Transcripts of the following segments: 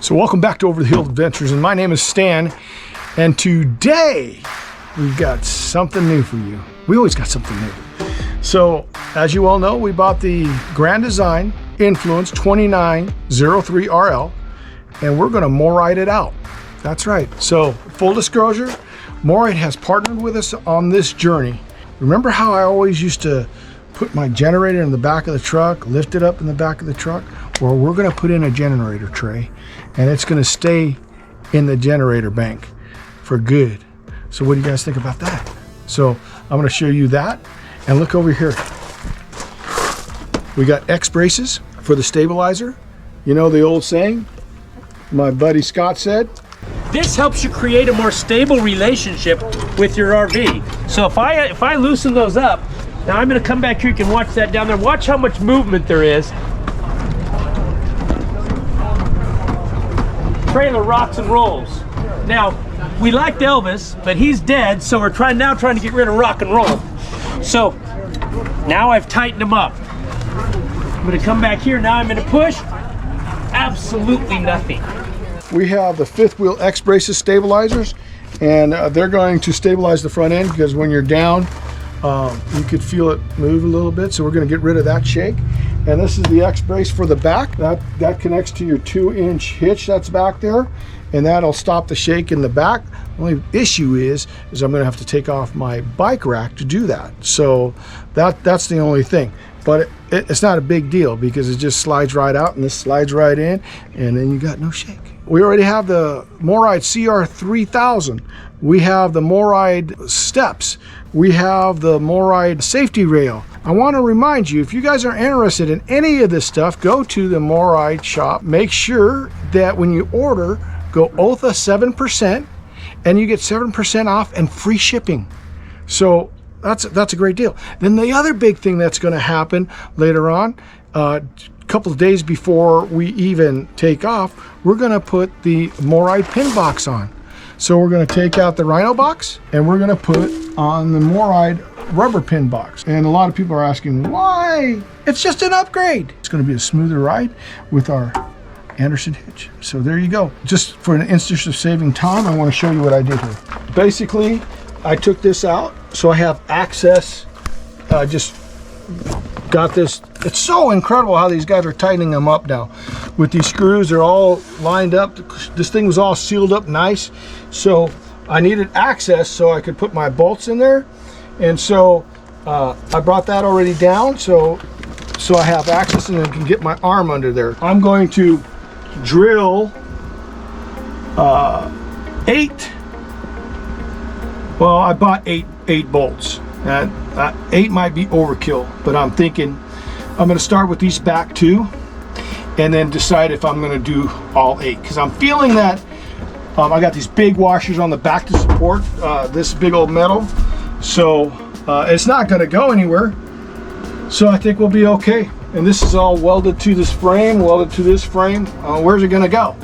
So welcome back to Over the Hill Adventures, and my name is Stan, and today we've got something new for you. We always got something new. So as you all know, we bought the Grand Design Influence 2903RL, and we're going to MORRYDE it out. That's right. So full disclosure, MORRYDE has partnered with us on this journey. Remember how I always used to put my generator in the back of the truck, lift it up in the back of the truck? Well, we're going to put in a generator tray, and it's going to stay in the generator bank for good. So what do you guys think about that? So I'm going to show you that, and look over here. We got X braces for the stabilizer. You know the old saying my buddy Scott said? This helps you create a more stable relationship with your RV. So if I loosen those up, now I'm going to come back here. You can watch that down there. Watch how much movement there is. Trailer rocks and rolls. Now, we liked Elvis, but he's dead, so we're trying to get rid of rock and roll. So now I've tightened them up. I'm going to come back here. Now I'm going to push. Absolutely nothing. We have the fifth wheel X braces stabilizers, and they're going to stabilize the front end, because when you're down, you could feel it move a little bit. So we're going to get rid of that shake. And this is the X brace for the back. That connects to your 2-inch hitch that's back there, and that'll stop the shake in the back. The only issue is I'm going to have to take off my bike rack to do that. So that's the only thing. But it's not a big deal, because it just slides right out, and this slides right in, and then you got no shake. We already have the MORRYDE CR3000. We have the MORRYDE steps. We have the MORRYDE safety rail. I want to remind you, if you guys are interested in any of this stuff, go to the MORRYDE shop. Make sure that when you order, go OTHA 7%, and you get 7% off and free shipping. So that's a great deal. Then the other big thing that's going to happen later on, a couple of days before we even take off, we're going to put the MORRYDE pin box on. So we're going to take out the Rhino box, and we're going to put on the MORRYDE rubber pin box. And a lot of people are asking why. It's just an upgrade. It's going to be a smoother ride with our Anderson hitch. So there you go. Just for an instance of saving time, I want to show you what I did here. Basically, I took this out so I have access. Just got this. It's so incredible how these guys are tightening them up now. With these screws, they're all lined up. This thing was all sealed up nice. So I needed access so I could put my bolts in there. And so I brought that already down, so I have access and I can get my arm under there. I'm going to drill 8. Well, I bought 8 bolts. 8 might be overkill, but I'm thinking I'm going to start with these back 2 and then decide if I'm going to do all 8, because I'm feeling that I got these big washers on the back to support this big old metal. So it's not going to go anywhere, so I think we'll be okay. And this is all welded to this frame, welded to this frame. Where's it going to go?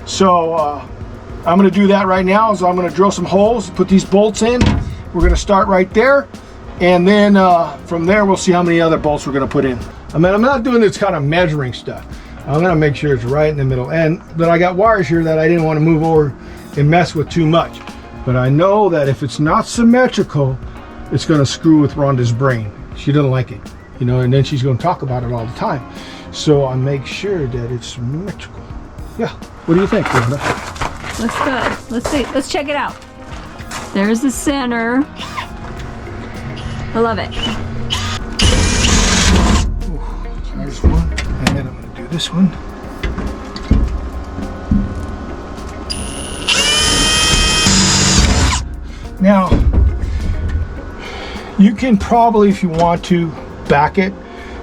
So I'm going to do that right now. So I'm going to drill some holes, put these bolts in. We're going to start right there, and then from there we'll see how many other bolts we're going to put in. I mean, I'm not doing this kind of measuring stuff. I'm going to make sure it's right in the middle. But I got wires here that I didn't want to move over and mess with too much. But I know that if it's not symmetrical, it's going to screw with Rhonda's brain. She doesn't like it, you know, and then she's going to talk about it all the time. So I make sure that it's symmetrical. Yeah. What do you think, Rhonda? Looks good. Let's see. Let's check it out. There's the center. I love it. Ooh, there's one. And then I'm going to do this one. Now, you can probably, if you want to, back it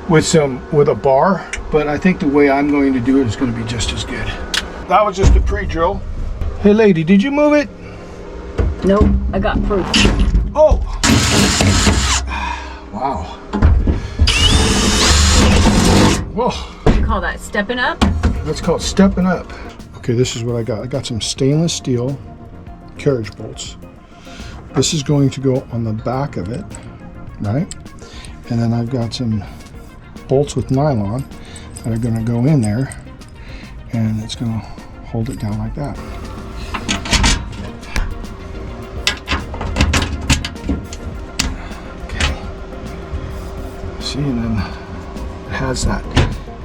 with a bar, but I think the way I'm going to do it is going to be just as good. That was just a pre-drill. Hey lady, did you move it? Nope, I got proof. Oh! Wow. Whoa. What do you call that? Stepping up? That's called stepping up. Okay, this is what I got. I got some stainless steel carriage bolts. This is going to go on the back of it, right? And then I've got some bolts with nylon that are going to go in there, and it's going to hold it down like that. Okay. See, and then it has that.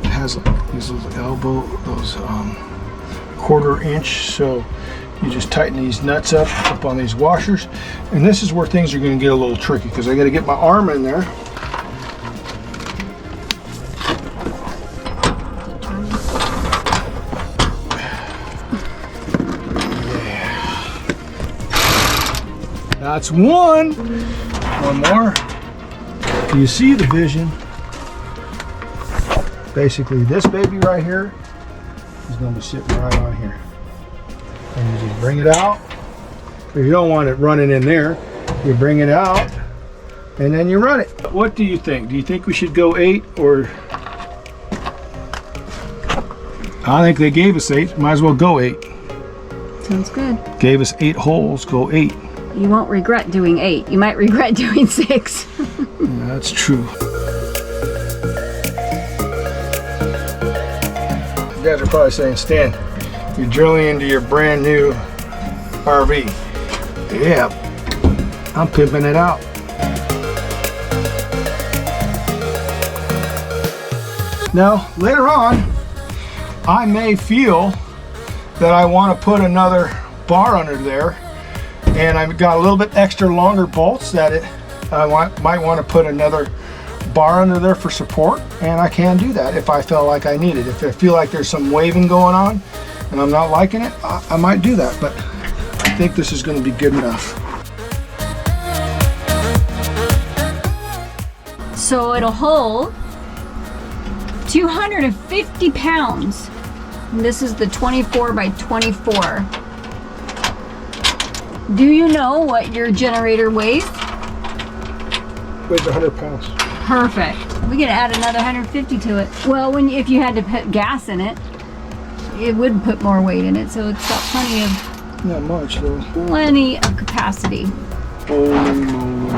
It has these little elbow, those 1/4 inch. So you just tighten these nuts up on these washers, and this is where things are going to get a little tricky because I got to get my arm in there. That's one. One more. Do you see the vision? Basically, this baby right here is going to be sitting right on here. And you just bring it out. If you don't want it running in there, you bring it out and then you run it. What do you think? Do you think we should go 8 or? I think they gave us 8. Might as well go 8. Sounds good. Gave us 8 holes, go 8. You won't regret doing 8. You might regret doing 6. Yeah, that's true. You guys are probably saying, Stan, you're drilling into your brand new RV. Yeah, I'm pimping it out. Now, later on, I may feel that I want to put another bar under there, and I've got a little bit extra longer bolts that I might want to put another bar under there for support, and I can do that if I feel like I need it. If I feel like there's some waving going on and I'm not liking it, I might do that, but I think this is going to be good enough. So it'll hold 250 pounds. And this is the 24 by 24. Do you know what your generator weighs? Weighs 100 pounds. Perfect. We can add another 150 to it. Well, if you had to put gas in it, it would put more weight in it, so it's got plenty of. Not much though. Plenty of capacity. Holy moly.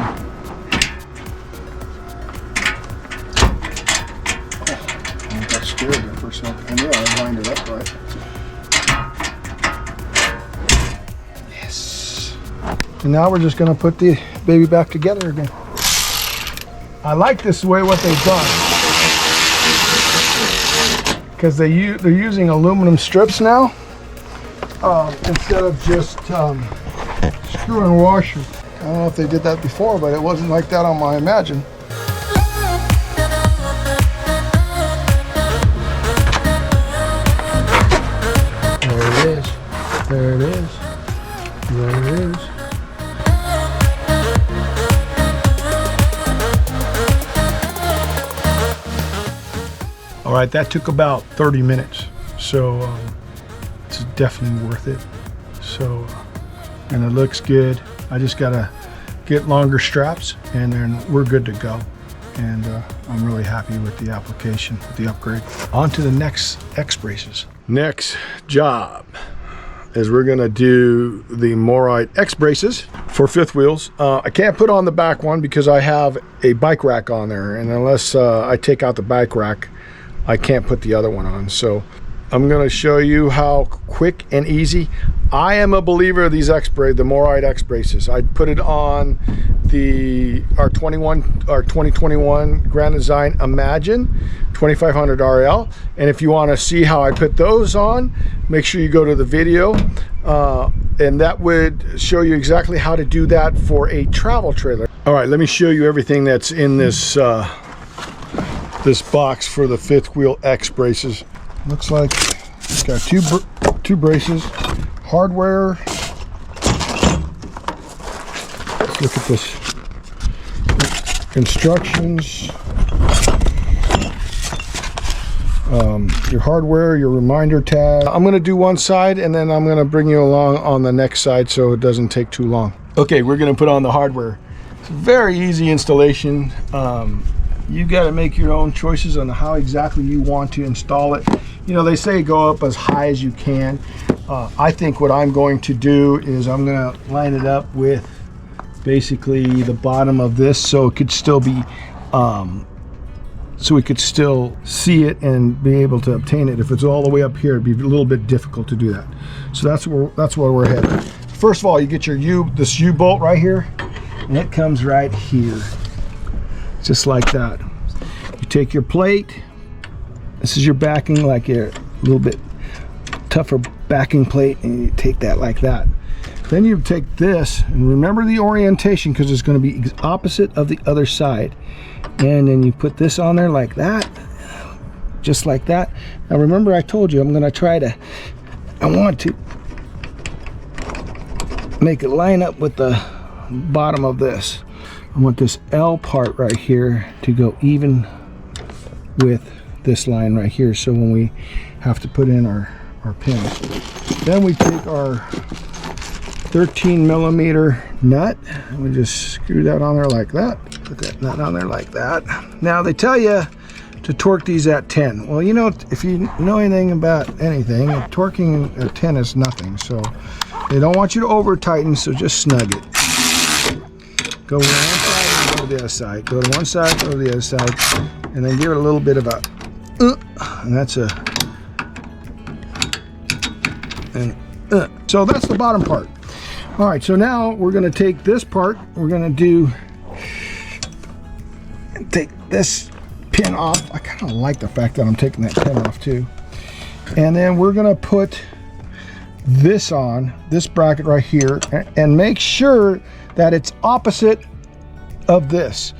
I got scared there for a second. I knew I lined it up right. Yes. And now we're just going to put the baby back together again. I like this way what they've done, because they're using aluminum strips now instead of just screw and washer. I don't know if they did that before, but it wasn't like that on my Imagine. There it is. There it is. There it is. All right, that took about 30 minutes, so it's definitely worth it. So, and it looks good. I just gotta get longer straps, and then we're good to go. And I'm really happy with the application, with the upgrade. On to the next X braces. Next job is we're gonna do the MORRYDE X braces for fifth wheels. I can't put on the back one because I have a bike rack on there, and unless I take out the bike rack, I can't put the other one on. So I'm going to show you how quick and easy. I am a believer of these X braces, the MORRYDE X braces. I put it on our 2021 Grand Design Imagine 2500 RL, and if you want to see how I put those on, make sure you go to the video, and that would show you exactly how to do that for a travel trailer. All right, let me show you everything that's in this this box for the fifth wheel X braces. Looks like it's got two braces, hardware. Let's look at this. Instructions, your hardware, your reminder tag. I'm going to do one side, and then I'm going to bring you along on the next side so it doesn't take too long. Okay, we're going to put on the hardware. It's a very easy installation. You got to make your own choices on how exactly you want to install it. You know, they say go up as high as you can. I think what I'm going to do is I'm going to line it up with basically the bottom of this, so it could still be so we could still see it and be able to obtain it. If it's all the way up here, it'd be a little bit difficult to do that. So that's where we're headed. First of all, you get your this U-bolt right here, and it comes right here, just like that. You take your plate. This is your backing, like a little bit tougher backing plate, and you take that like that. Then you take this, and remember the orientation, because it's going to be opposite of the other side. And then you put this on there like that, just like that. Now remember, I told you I want to make it line up with the bottom of this. I want this L part right here to go even with this line right here, so when we have to put in our pins. Then we take our 13mm nut, and we just screw that on there like that. Put that nut on there like that. Now they tell you to torque these at 10. Well, you know, if you know anything about anything, torquing at 10 is nothing. So they don't want you to over tighten, so just snug it. Go to one side and go to the other side. Go to one side, go to the other side, and then give it a little bit of a and that's a so that's the bottom part. All right, so now we're going to take this part, we're going to take this pin off. I kind of like the fact that I'm taking that pin off too. And then we're going to put this on, this bracket right here, and make sure that it's opposite of this.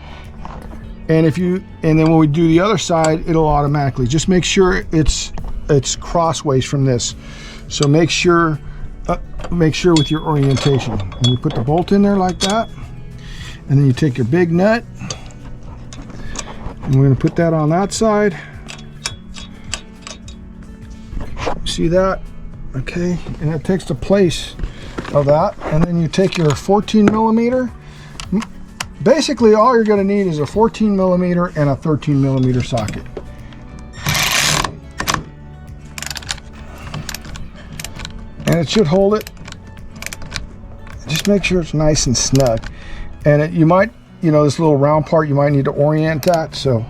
And then when we do the other side, it'll automatically, just make sure it's crossways from this. So make sure with your orientation. And you put the bolt in there like that, and then you take your big nut, and we're going to put that on that side. See that? Okay, and it takes the place of that. And then you take your 14mm. Basically, all you're going to need is a 14mm and a 13mm socket. And it should hold it. Just make sure it's nice and snug. And you might, this little round part, you might need to orient that. So,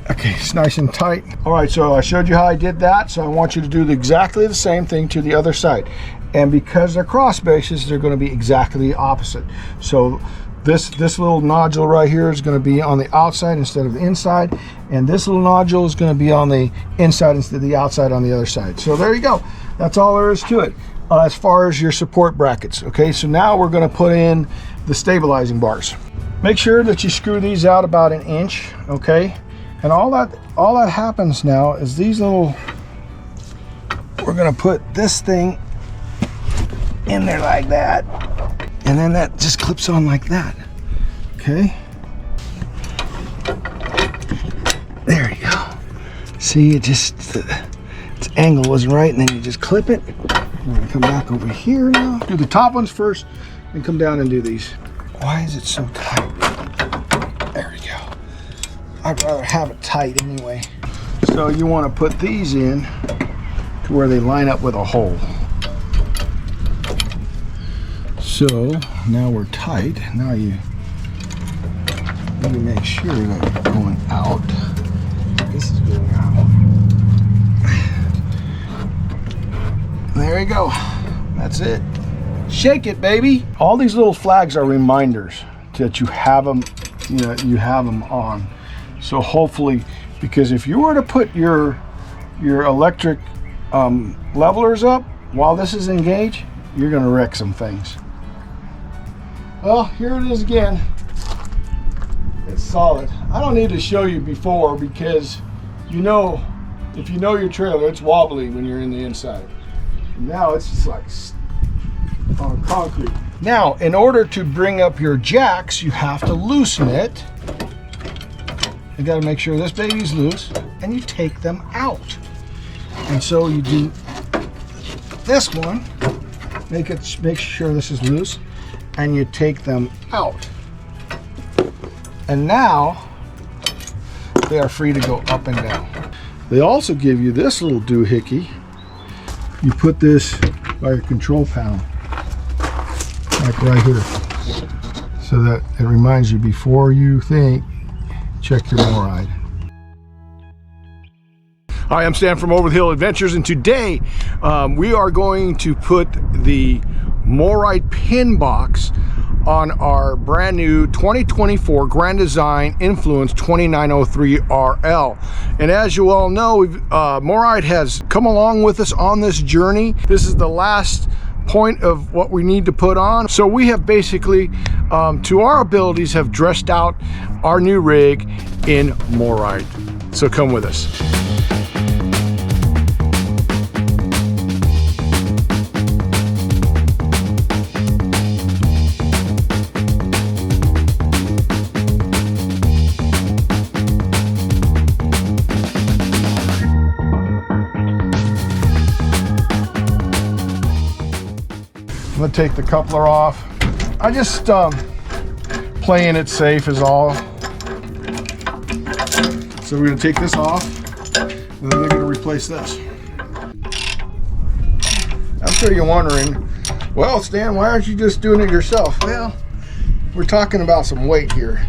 okay, it's nice and tight. All right, so I showed you how I did that. So I want you to do exactly the same thing to the other side. And because they're cross bases, they're going to be exactly the opposite. So this little nodule right here is going to be on the outside instead of the inside, and this little nodule is going to be on the inside instead of the outside on the other side. So there you go. That's all there is to it as far as your support brackets. Okay, so now we're going to put in the stabilizing bars. Make sure that you screw these out about 1 inch. Okay, and all that happens now is these little, we're going to put this thing in there like that, and then that just clips on like that. Okay, there you go. See, its angle wasn't right, and then you just clip it. I'm gonna come back over here now. Do the top ones first, and come down and do these. Why is it so tight? There we go. I'd rather have it tight anyway. So you want to put these in to where they line up with a hole. So now we're tight. Now you need to make sure that it's going out. This is going out. There you go. That's it. Shake it, baby. All these little flags are reminders that you have them, you have them on. So hopefully, because if you were to put your electric levelers up while this is engaged, you're going to wreck some things. Well, here it is again. It's solid. I don't need to show you before, because if you know your trailer, it's wobbly when you're in the inside. Now it's just like on concrete. Now, in order to bring up your jacks, you have to loosen it. You got to make sure this baby's loose, and you take them out. And so you do this one, make sure this is loose, and you take them out. And now they are free to go up and down. They also give you this little doohickey. You put this by your control panel, like right here, so that it reminds you before you think, check your MORRYDE. Hi, I'm Stan from Over the Hill Adventures, and today we are going to put the MORRYDE pin box on our brand new 2024 Grand Design Influence 2903 RL. And as you all know, MORRYDE has come along with us on this journey. This is the last point of what we need to put on. So we have basically, to our abilities, have dressed out our new rig in MORRYDE. So come with us. I'm gonna take the coupler off. I just playing it safe is all. So we're gonna take this off, and then we're gonna replace this. I'm sure you're wondering, well, Stan, why aren't you just doing it yourself? Well, we're talking about some weight here.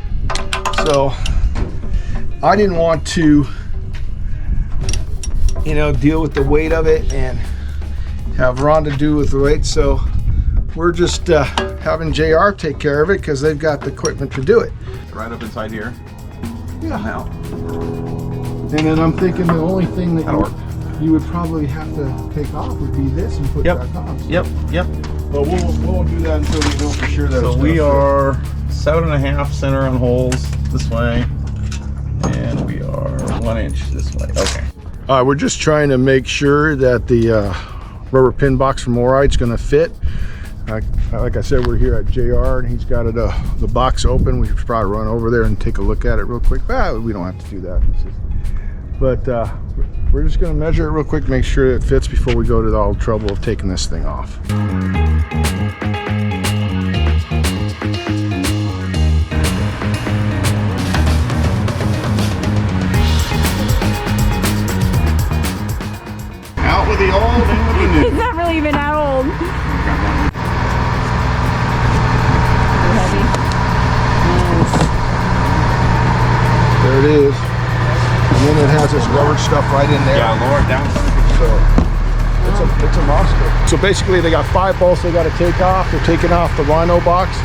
So I didn't want to, deal with the weight of it and have Rhonda do with the weight. So we're just having JR take care of it because they've got the equipment to do it. Right up inside here. Yeah. Now. And then I'm thinking the only thing that you would probably have to take off would be this and put back on. Yep. But we'll do that until we know for sure that So we are 7.5 center on holes this way, and we are 1 inch this way. Okay. We're just trying to make sure that the rubber pin box from MORRYDE is going to fit. Like I said, we're here at JR, and he's got the box open. We should probably run over there and take a look at it real quick. We don't have to do that. But we're just going to measure it real quick, make sure it fits before we go to all the trouble of taking this thing off. Out with the old, in with the new. It's not really even that old. There it is. And then it has this rubber stuff right in there. Yeah, lower it down. So it's a monster. So basically they got 5 bolts they got to take off. They're taking off the Rhino box,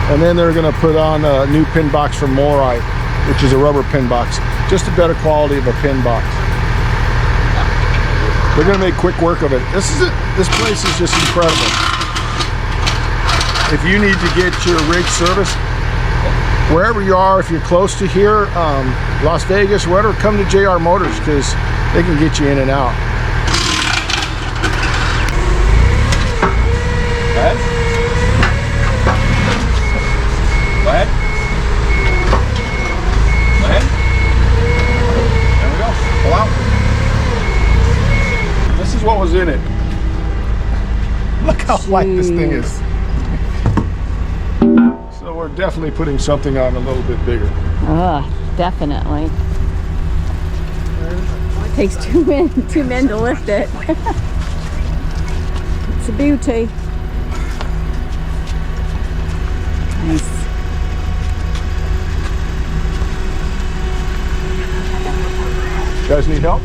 and then they're going to put on a new pin box from MORRYDE, which is a rubber pin box. Just a better quality of a pin box. They're going to make quick work of it. This place is just incredible. If you need to get your rig serviced, wherever you are, if you're close to here, Las Vegas, wherever, come to JR Motors because they can get you in and out. Go ahead. Go ahead. Go ahead. There we go. Pull out. This is what was in it. Look how light this thing is. So we're definitely putting something on a little bit bigger. Definitely. It takes two men to lift it. It's a beauty. Nice. You guys need help?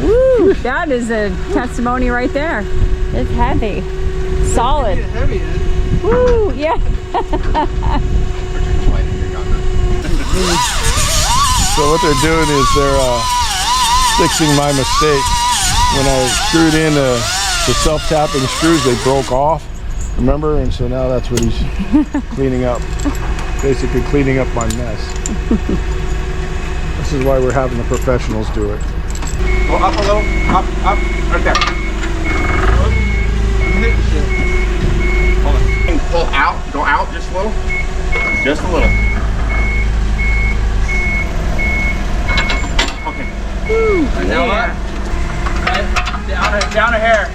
Woo! That is a testimony right there. It's heavy. Solid. Woo! Yeah. So what they're doing is they're fixing my mistake. When I screwed in the self-tapping screws, they broke off. Remember? And so now that's what he's cleaning up. Basically cleaning up my mess. This is why we're having the professionals do it. Go up a little. Up, right there. Hold on. And pull out. Go out just a little. Just a little. Okay. Woo, Now down a hair.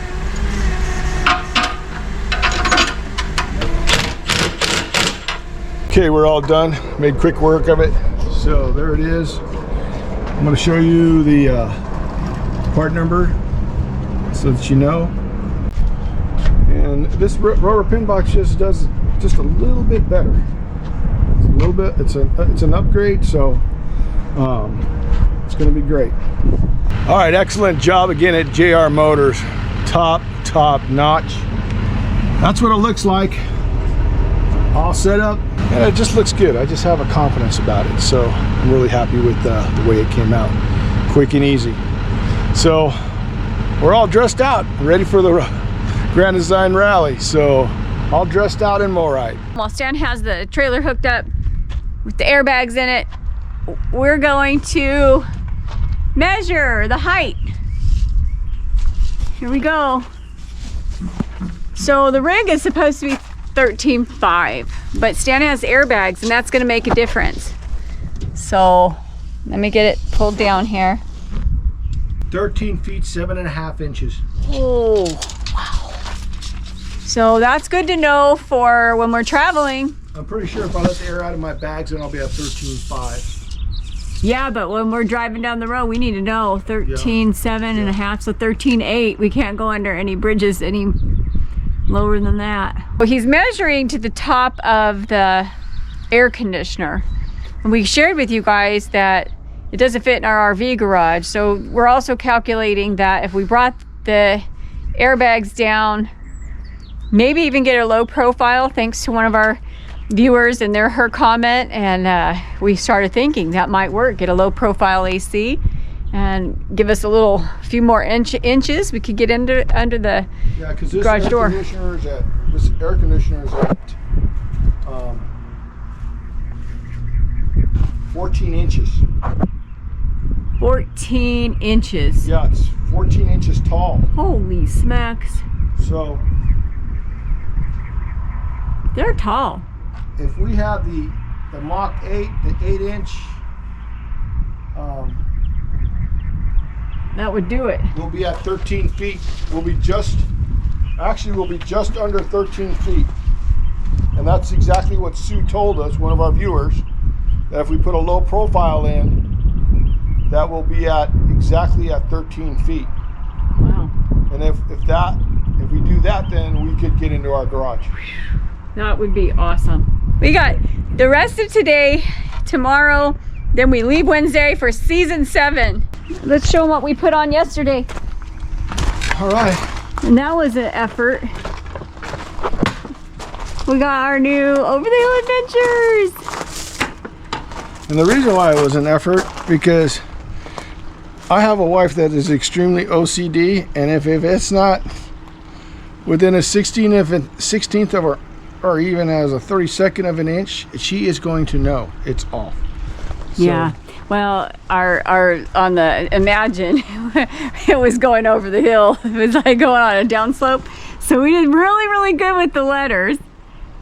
Okay, we're all done. Made quick work of it. So there it is. I'm going to show you the part number. It's so that you know. And this rubber pin box just does just a little bit better. It's a little bit. It's an upgrade, so it's going to be great. All right, excellent job again at JR Motors. Top notch. That's what it looks like. All set up, and it just looks good. I just have a confidence about it, so I'm really happy with the way it came out. Quick and easy. So we're all dressed out, ready for the Grand Design Rally. So all dressed out in MORRYDE. While Stan has the trailer hooked up with the airbags in it, we're going to measure the height. Here we go. So the rig is supposed to be 13.5, but Stan has airbags, and that's going to make a difference. So let me get it pulled down here. 13 feet 7.5 inches. Oh, wow. So that's good to know for when we're traveling. I'm pretty sure if I let the air out of my bags, then I'll be at 13.5. Yeah, but when we're driving down the road, we need to know 13.7.5, so 13.8. We can't go under any bridges any lower than that. Well, he's measuring to the top of the air conditioner. And we shared with you guys that it doesn't fit in our RV garage. So we're also calculating that if we brought the airbags down, maybe even get a low profile, thanks to one of our viewers and her comment, and we started thinking that might work. Get a low profile AC and give us a few more inches. We could get under the garage door. This air conditioner is at 14 inches. 14 inches. Yeah, it's 14 inches tall. Holy smacks. So they're tall. if we have the Mach 8, the 8-inch, that would do it. we'll be at 13 feet. We'll be just under 13 feet. And that's exactly what Sue told us, one of our viewers, that if we put a low profile in, that will be at exactly at 13 feet. Wow. And if we do that, then we could get into our garage. That would be awesome. We got the rest of today, tomorrow, then we leave Wednesday for season 7. Let's show them what we put on yesterday. All right. And that was an effort. We got our new Over the Hill Adventures. And the reason why it was an effort, because I have a wife that is extremely OCD, and if it's not within a 16th of or even as a 32nd of an inch, she is going to know it's off. So, yeah. Well, our on the Imagine, it was going over the hill. It was like going on a downslope. So we did really, really good with the letters.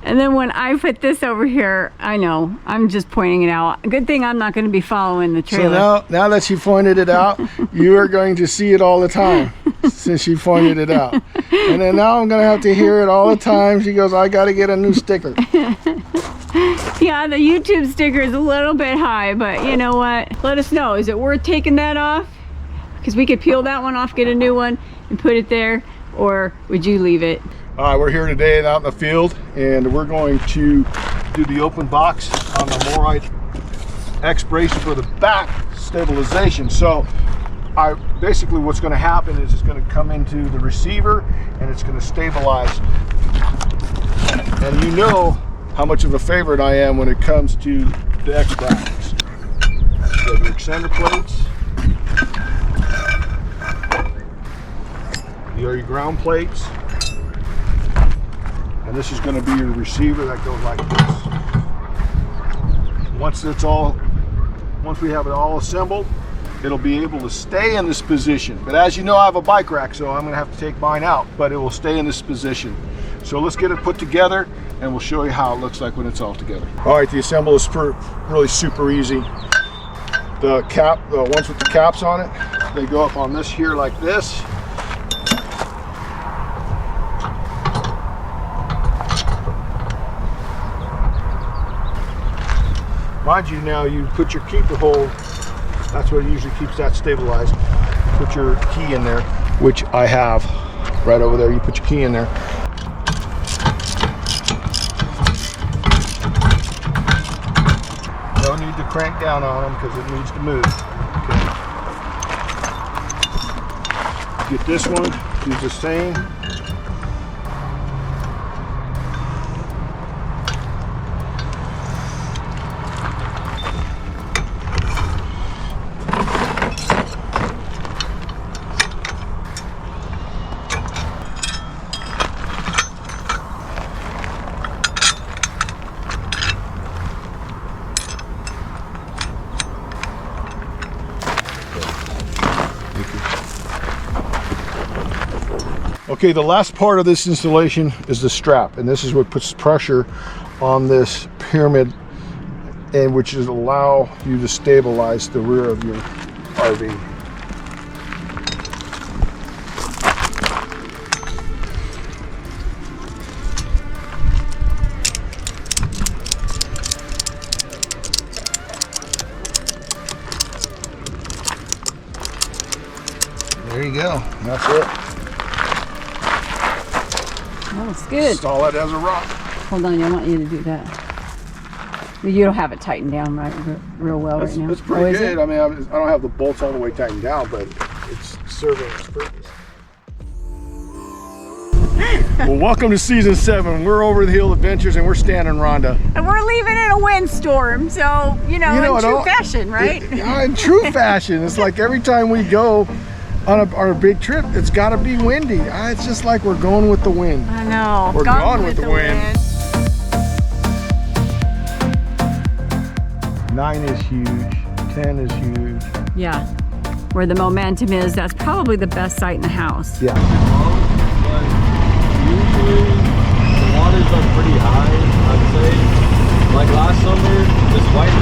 And then when I put this over here, I know, I'm just pointing it out. Good thing I'm not going to be following the trailer. So now that she pointed it out, you are going to see it all the time since she pointed it out. And then now I'm going to have to hear it all the time. She goes, I got to get a new sticker. Yeah, the YouTube sticker is a little bit high, but you know what? Let us know. Is it worth taking that off? Because we could peel that one off, get a new one, and put it there. Or would you leave it? All right, we're here today out in the field, and we're going to do the open box on the MORRYDE X brace for the back stabilization. So basically what's going to happen is it's going to come into the receiver and it's going to stabilize. And you know how much of a favorite I am when it comes to the X brackets. You have your extender plates, your ground plates, and this is going to be your receiver that goes like this. Once we have it all assembled, it'll be able to stay in this position. But as you know, I have a bike rack, so I'm going to have to take mine out, but it will stay in this position. So let's get it put together, and we'll show you how it looks like when it's all together. All right, the assembly is really super easy. The ones with the caps on it, they go up on this here like this. Mind you, now you put your keeper hole, that's what usually keeps that stabilized. Put your key in there. which I have right over there. You put your key in there. No need to crank down on them because it needs to move. Okay. Get this one, do the same. Okay, the last part of this installation is the strap, and this is what puts pressure on this pyramid, and which is allow you to stabilize the rear of your RV. There you go. That's it. That looks good. Install it as a rock. Hold on, I want you to do that. You don't have it tightened down real well right now. It's pretty good. I mean, I don't have the bolts all the way tightened down, but it's serving its purpose. Well, welcome to season 7. We're over the hill adventures, and we're Stan and Rhonda. And we're leaving in a windstorm, so in true fashion, right? In true fashion. It's like every time we go on our big trip, it's got to be windy. It's just like we're going with the wind. I know. We're gone with the wind. 9 is huge. 10 is huge. Yeah. Where the momentum is, that's probably the best site in the house. Yeah. Usually the waters are pretty high, I'd say. Like last summer, this white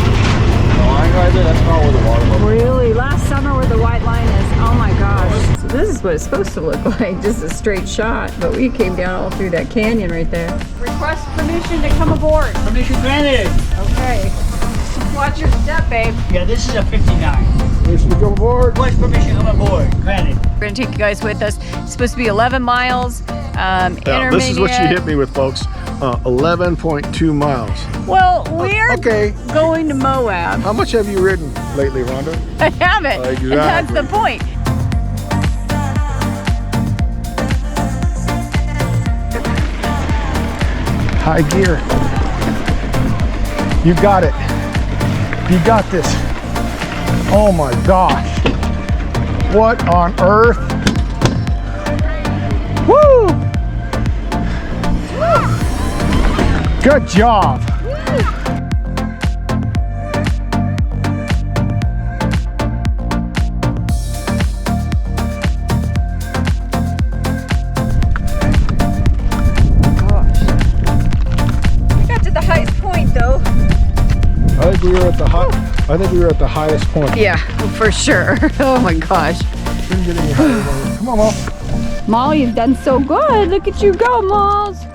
line right there, that's not where the water level is. Really? Last summer where the white line is? Oh my gosh. So this is what it's supposed to look like, just a straight shot, but we came down all through that canyon right there. Request permission to come aboard. Permission granted. Okay. Watch your step, babe. Yeah, this is a 59. Permission to come aboard. Request permission to come aboard. Granted. We're gonna take you guys with us. It's supposed to be 11 miles. Intermediate. This is what she hit me with, folks. 11.2 miles. Well, we're Okay. going to Moab. How much have you ridden lately, Rhonda? I haven't. Exactly. And that's the point. High gear. You got it. You got this. Oh my gosh. What on earth? Woo! Good job. I think we were at the highest point. Yeah, for sure. Oh my gosh. Couldn't get any higher. Come on, Mom. Molly, you've done so good. Look at you go, Malls.